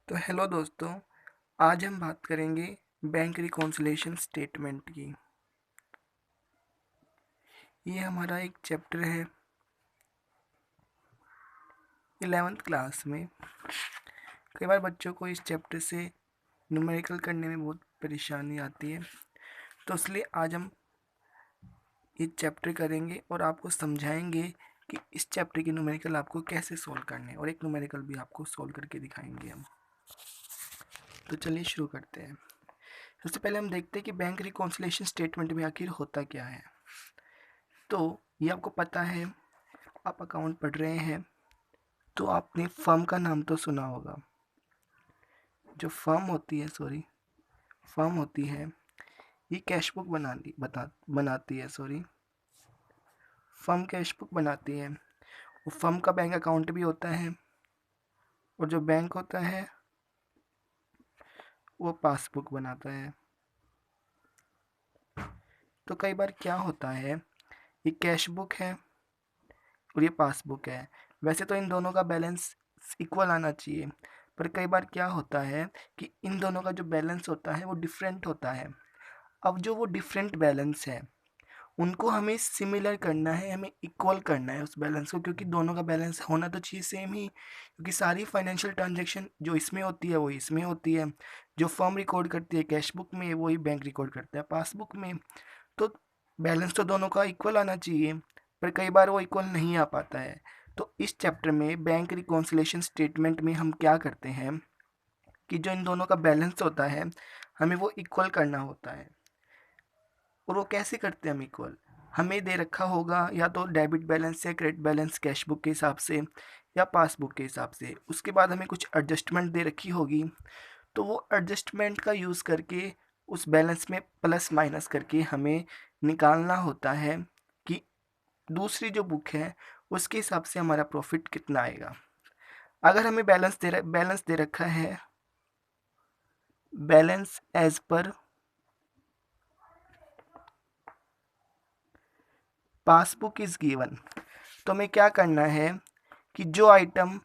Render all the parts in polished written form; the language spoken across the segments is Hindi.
तो हेलो दोस्तों, आज हम बात करेंगे बैंक रिकॉन्सिलिएशन स्टेटमेंट की। ये हमारा एक चैप्टर है 11th क्लास में। कई बार बच्चों को इस चैप्टर से न्यूमेरिकल करने में बहुत परेशानी आती है, तो इसलिए आज हम ये चैप्टर करेंगे और आपको समझाएंगे कि इस चैप्टर की न्यूमेरिकल आपको कैसे सॉल्व करने हैं, और एक न्यूमेरिकल भी आपको सॉल्व करके दिखाएंगे हम। तो चलिए शुरू करते हैं। सबसे पहले हम देखते हैं कि बैंक रिकॉन्सिलिएशन स्टेटमेंट में आखिर होता क्या है। तो ये आपको पता है, आप अकाउंट पढ़ रहे हैं तो आपने फर्म का नाम तो सुना होगा। जो फर्म होती है ये कैश बुक बनाती है। फर्म कैश बुक बनाती है। वो फर्म का बैंक अकाउंट भी होता है, और जो बैंक होता है वो पासबुक बनाता है। तो कई बार क्या होता है, ये कैश बुक है और ये पासबुक है। वैसे तो इन दोनों का बैलेंस इक्वल आना चाहिए, पर कई बार क्या होता है कि इन दोनों का जो बैलेंस होता है वो डिफरेंट होता है। अब जो वो डिफरेंट बैलेंस है उनको हमें सिमिलर करना है, हमें इक्वल करना है उस बैलेंस को, क्योंकि दोनों का बैलेंस होना तो चाहिए सेम ही, क्योंकि सारी फाइनेंशियल ट्रांजैक्शन जो इसमें होती है वो इसमें होती है। जो फर्म रिकॉर्ड करती है कैश बुक में, वही बैंक रिकॉर्ड करता है पासबुक में। तो बैलेंस तो दोनों का इक्वल आना चाहिए, पर कई बार वो इक्वल नहीं आ पाता है। तो इस चैप्टर में बैंक रिकॉन्सिलिएशन स्टेटमेंट में हम क्या करते हैं कि जो इन दोनों का बैलेंस होता है हमें वो इक्वल करना होता है। और वो कैसे करते हैं हम इक्वल, हमें दे रखा होगा या तो डेबिट बैलेंस या क्रेडिट बैलेंस कैश बुक के हिसाब से या पासबुक के हिसाब से। उसके बाद हमें कुछ एडजस्टमेंट दे रखी होगी, तो वो एडजस्टमेंट का यूज़ करके उस बैलेंस में प्लस माइनस करके हमें निकालना होता है कि दूसरी जो बुक है उसके हिसाब से हमारा प्रॉफिट कितना आएगा। अगर हमें बैलेंस दे रखा है, balance as per passbook is given, तो हमें क्या करना है कि जो आइटम,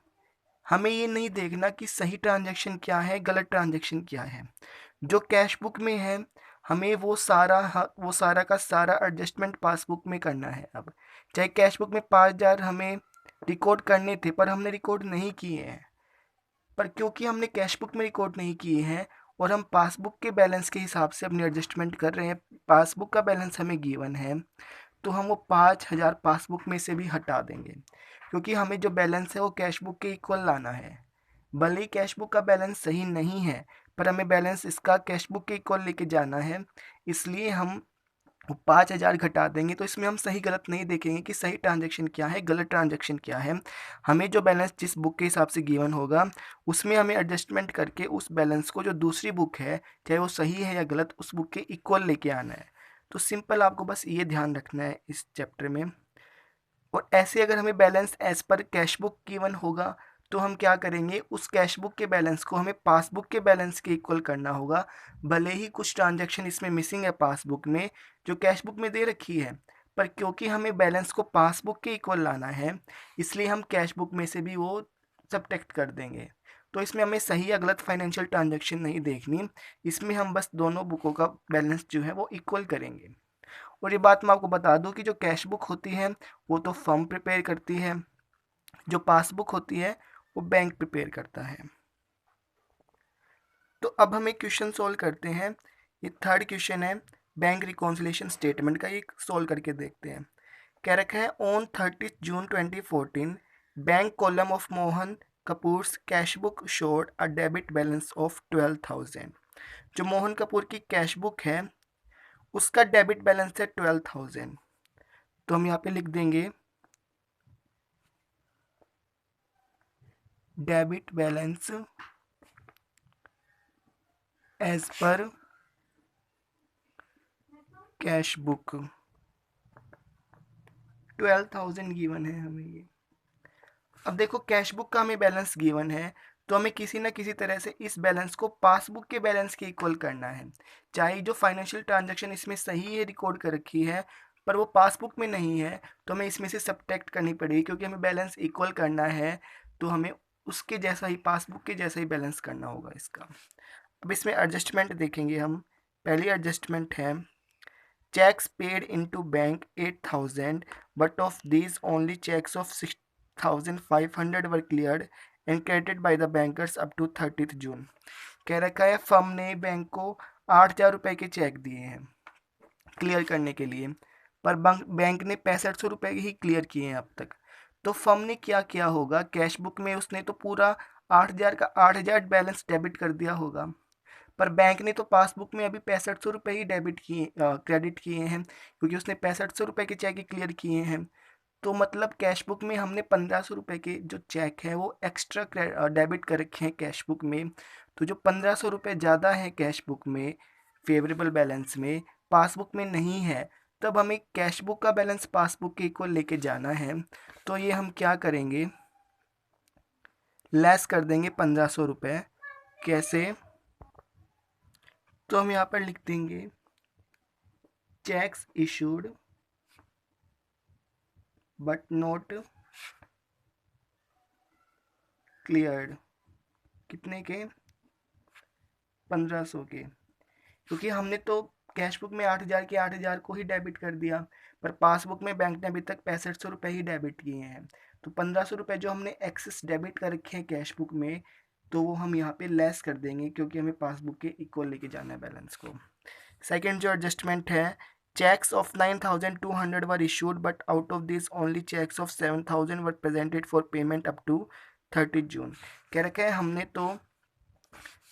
हमें ये नहीं देखना कि सही ट्रांजैक्शन क्या है गलत ट्रांजैक्शन क्या है। जो कैश बुक में है हमें वो सारा का सारा एडजस्टमेंट पासबुक में करना है। अब चाहे कैश बुक में 5,000 हमें रिकॉर्ड करने थे पर हमने रिकॉर्ड नहीं किए हैं, पर क्योंकि हमने कैश बुक में रिकॉर्ड नहीं किए हैं और हम पासबुक के बैलेंस के हिसाब से अपनी एडजस्टमेंट कर रहे हैं, पासबुक का बैलेंस हमें गिवन है, तो हम वो 5,000 पासबुक में से भी हटा देंगे, क्योंकि हमें जो बैलेंस है वो कैश बुक के इक्वल लाना है। भले ही कैश बुक का बैलेंस सही नहीं है, पर हमें बैलेंस इसका कैश बुक के इक्वल लेके जाना है, इसलिए हम 5,000 घटा देंगे। तो इसमें हम सही गलत नहीं देखेंगे कि सही ट्रांजैक्शन क्या है गलत ट्रांजैक्शन क्या है। हमें जो बैलेंस जिस बुक के हिसाब से गिवन होगा उसमें हमें एडजस्टमेंट करके उस बैलेंस को जो दूसरी बुक है चाहे वो सही है या गलत उस बुक के इक्वल लेके आना है। तो सिंपल आपको बस ये ध्यान रखना है इस चैप्टर में। और ऐसे अगर हमें balance as per cash book given होगा तो हम क्या करेंगे, उस कैश बुक के बैलेंस को हमें पासबुक के बैलेंस के इक्वल करना होगा। भले ही कुछ ट्रांजैक्शन इसमें मिसिंग है पासबुक में जो कैश बुक में दे रखी है, पर क्योंकि हमें बैलेंस को पासबुक के इक्वल लाना है इसलिए हम कैश बुक में से भी वो सब्ट्रैक्ट कर देंगे। तो इसमें हमें सही या गलत फाइनेंशियल ट्रांजैक्शन नहीं देखनी, इसमें हम बस दोनों बुकों का बैलेंस जो है वो इक्वल करेंगे। और ये बात मैं आपको बता दूं कि जो कैश बुक होती है वो तो फर्म प्रिपेयर करती है, जो पासबुक होती है वो बैंक प्रिपेयर करता है। तो अब हम एक क्वेश्चन सोल्व करते हैं। ये थर्ड क्वेश्चन है बैंक रिकॉन्सिलिएशन स्टेटमेंट का, ये सोल्व करके देखते हैं। कह रखा है on 30 June 2014 bank column of Mohan Kapoors cash book showed a debit balance of 12,000। जो मोहन कपूर की कैश बुक है उसका डेबिट बैलेंस है 12,000। तो हम यहाँ पे लिख देंगे debit balance as per cash book 12,000 given है हमें ये। अब देखो कैश बुक का हमें बैलेंस गिवन है, तो हमें किसी ना किसी तरह से इस बैलेंस को पासबुक के बैलेंस के इक्वल करना है। चाहे जो फाइनेंशियल ट्रांजैक्शन इसमें सही है रिकॉर्ड कर रखी है पर वो पासबुक में नहीं है, तो हमें इसमें से सब्ट्रैक्ट करनी पड़ेगी, क्योंकि हमें बैलेंस इक्वल करना है। तो हमें उसके जैसा ही, पासबुक के जैसा ही बैलेंस करना होगा इसका। अब इसमें एडजस्टमेंट देखेंगे हम। पहली एडजस्टमेंट है cheques paid into bank 8,000 but of these only cheques of 6,500 were cleared and credited by the bankers up to 30 June. कह रखा है फर्म ने बैंक को 8,000 रुपये के चेक दिए हैं क्लियर करने के लिए, पर बैंक ने 6500 रुपये ही क्लियर किए हैं अब तक। तो फर्म ने क्या किया होगा, कैश बुक में उसने तो पूरा 8,000 का 8,000 बैलेंस डेबिट कर दिया होगा, पर बैंक ने तो पासबुक में अभी 6500 रुपये ही डेबिट किए, क्रेडिट किए हैं, क्योंकि उसने 6500 रुपये के चेक ही क्लियर किए हैं। तो मतलब कैश बुक में हमने 1500 रुपये के जो चेक है वो एक्स्ट्रा डेबिट कर रखे हैं कैश बुक में। तो जो 1500 रुपये ज़्यादा है कैश बुक में फेवरेबल बैलेंस में, पासबुक में नहीं है, तब हमें कैश बुक का बैलेंस पासबुक के इक्वल लेके जाना है। तो ये हम क्या करेंगे, लेस कर देंगे 1500 रुपये। कैसे, तो हम यहाँ पर लिख देंगे cheques issued but not cleared, कितने के, 1500 के, क्योंकि हमने तो कैश बुक में 8,000 के 8,000 को ही डेबिट कर दिया, पर पासबुक में बैंक ने अभी तक 6500 रुपये ही डेबिट किए हैं। तो 1500 रुपये जो हमने एक्सेस डेबिट कर रखे हैं कैश बुक में, तो वो हम यहाँ पे लेस कर देंगे, क्योंकि हमें पासबुक के इक्वल लेके जाना है बैलेंस को। सेकेंड जो एडजस्टमेंट है, cheques of 9,200 were issued but out of this only cheques of 7,000 were presented for payment up to 30 June. कह रखा है हमने तो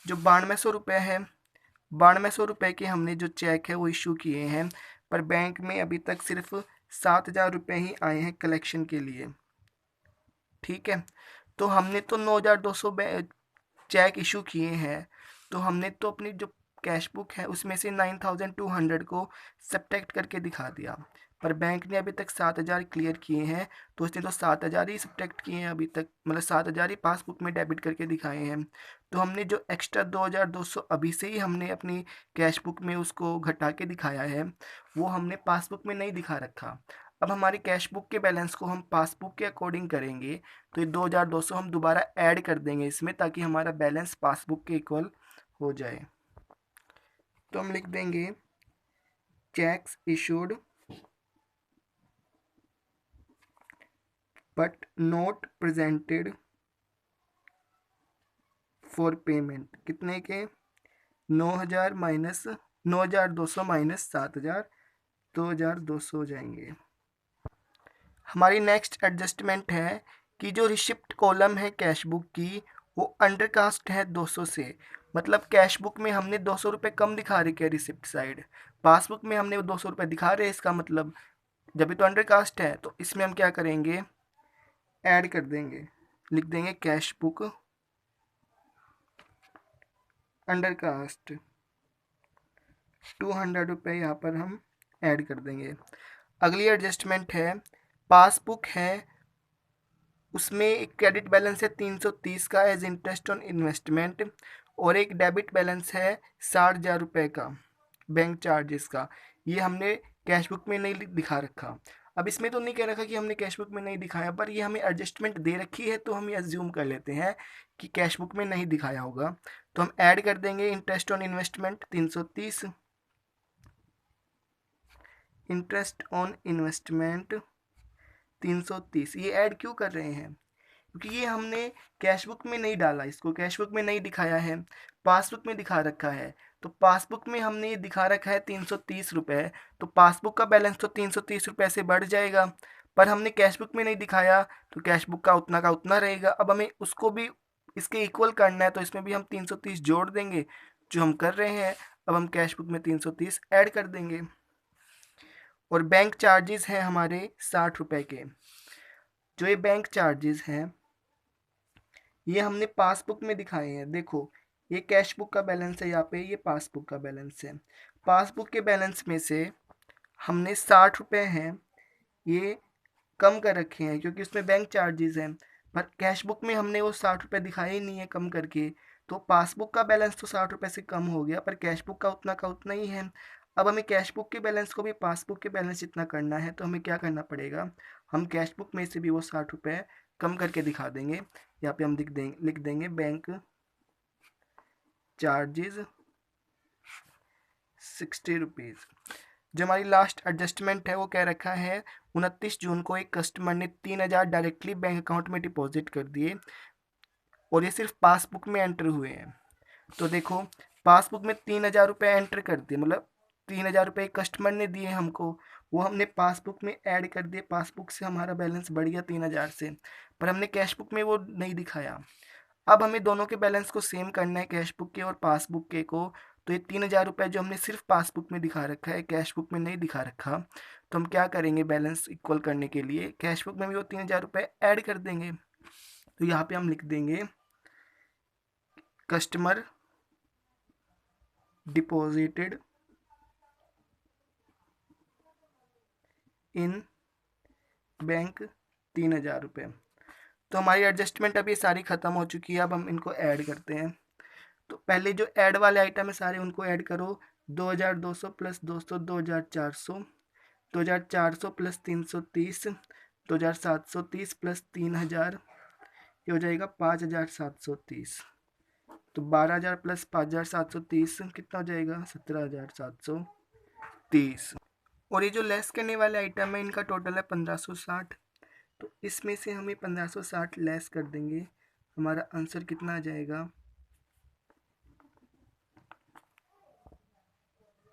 जो 9200 रुपये है, 9200 रुपये के हमने जो चेक है वो इशू किए हैं, पर बैंक में अभी तक सिर्फ 7,000 रुपये ही आए हैं कलेक्शन के लिए। ठीक है, तो हमने तो 9,200 चेक इशू किए हैं, तो हमने तो अपनी जो कैश बुक है उसमें से 9,200 को सब्ट्रैक्ट करके दिखा दिया, पर बैंक ने अभी तक 7,000 क्लियर किए हैं, तो उसने तो 7,000 ही सब्ट्रैक्ट किए हैं अभी तक, मतलब 7,000 ही पासबुक में डेबिट करके दिखाए हैं। तो हमने जो एक्स्ट्रा 2,200 अभी से ही हमने अपनी कैश बुक में उसको घटा के दिखाया है, वो हमने पासबुक में नहीं दिखा रखा। अब हमारी कैश बुक के बैलेंस को हम पासबुक के अकॉर्डिंग करेंगे, तो ये 2,200 हम दोबारा ऐड कर देंगे इसमें, ताकि हमारा बैलेंस पासबुक के इक्वल हो जाए। तो हम लिख देंगे cheques issued but not presented for payment, कितने के, 9,000 माइनस 9,200 माइनस 7,000, 2,200 हो जाएंगे। हमारी नेक्स्ट एडजस्टमेंट है कि जो रिसिप्ट कॉलम है कैश बुक की वो अंडरकास्ट है 200 से, मतलब कैश बुक में हमने 200 रुपये कम दिखा रखे हैं रिसिप्ट साइड, पासबुक में हमने वो 200 रुपये दिखा रहे हैं। इसका मतलब जब भी तो अंडरकास्ट है, तो इसमें हम क्या करेंगे, ऐड कर देंगे, लिख देंगे कैश बुक अंडरकास्ट 200 रुपये, यहाँ पर हम ऐड कर देंगे। अगली एडजस्टमेंट है, पासबुक है उसमें एक क्रेडिट बैलेंस है 330 का एज इंटरेस्ट ऑन इन्वेस्टमेंट, और एक डेबिट बैलेंस है 60,000 रुपये का बैंक चार्जेस का। ये हमने कैश बुक में नहीं दिखा रखा। अब इसमें तो नहीं कह रखा कि हमने कैश बुक में नहीं दिखाया, पर ये हमें एडजस्टमेंट दे रखी है, तो हम ये अज्यूम कर लेते हैं कि कैश बुक में नहीं दिखाया होगा। तो हम ऐड कर देंगे interest on investment 330, interest on investment 330। ये ऐड क्यों कर रहे हैं, क्योंकि ये हमने कैश बुक में नहीं डाला, इसको कैश बुक में नहीं दिखाया है, पासबुक में दिखा रखा है। तो पासबुक में हमने ये दिखा रखा है 330 रुपये, तो पासबुक का बैलेंस तो 330 रुपये से बढ़ जाएगा, पर हमने कैश बुक में नहीं दिखाया, तो कैश बुक का उतना रहेगा। अब हमें उसको भी इसके इक्वल करना है, तो इसमें भी हम 330 जोड़ देंगे, जो हम कर रहे हैं। अब हम कैश बुक में 330 ऐड कर देंगे, और बैंक चार्जेस हैं हमारे 60 रुपये के। जो ये बैंक चार्जेस हैं ये हमने पासबुक में दिखाए हैं। देखो, ये कैश बुक का बैलेंस है यहाँ पे, ये पासबुक का बैलेंस है। पासबुक के बैलेंस में से हमने 60 रुपये हैं ये कम कर रखे हैं, क्योंकि उसमें बैंक चार्जेस हैं, पर कैश बुक में हमने वो 60 रुपये दिखाए ही नहीं है कम करके। तो पासबुक का बैलेंस तो 60 रुपये से कम हो गया, पर कैश बुक का उतना ही है। अब हमें कैश बुक के बैलेंस को भी पासबुक के बैलेंस जितना करना है, तो हमें क्या करना पड़ेगा, हम कैश बुक में से भी वो 60 रुपये कम करके दिखा देंगे। यहाँ पे हम लिख देंगे बैंक चार्जेस 60 रुपीज़। जो हमारी लास्ट एडजस्टमेंट है वो कह रखा है 29 जून को एक कस्टमर ने 3,000 डायरेक्टली बैंक अकाउंट में डिपॉजिट कर दिए और ये सिर्फ पासबुक में एंटर हुए हैं। तो देखो पासबुक में 3,000 रुपये एंटर कर दिए, मतलब 3,000 रुपये कस्टमर ने दिए हमको, वो हमने पासबुक में ऐड कर दिए, पासबुक से हमारा बैलेंस बढ़ गया 3,000 से, पर हमने कैश बुक में वो नहीं दिखाया। अब हमें दोनों के बैलेंस को सेम करना है, कैश बुक के और पासबुक के को। तो ये 3,000 रुपये जो हमने सिर्फ पासबुक में दिखा रखा है, कैश बुक में नहीं दिखा रखा, तो हम क्या करेंगे बैलेंस इक्वल करने के लिए कैश बुक में भी वो 3,000 रुपये ऐड कर देंगे। तो यहाँ पे हम लिख देंगे कस्टमर डिपॉजिटेड इन बैंक 3,000 रुपये। तो हमारी एडजस्टमेंट अभी सारी ख़त्म हो चुकी है, अब हम इनको ऐड करते हैं। तो पहले जो ऐड वाले आइटम है सारे उनको ऐड करो। 2,200 प्लस 200 2,400, 2,400 प्लस 330, 2,730 प्लस 3,000, ये हो जाएगा 5,730। तो 12,000 प्लस 5,730 कितना हो जाएगा 17,730। और ये जो लेस करने वाले आइटम है इनका टोटल है 1,560। तो इसमें से हमें 1,560 लेस कर देंगे, हमारा आंसर कितना आ जाएगा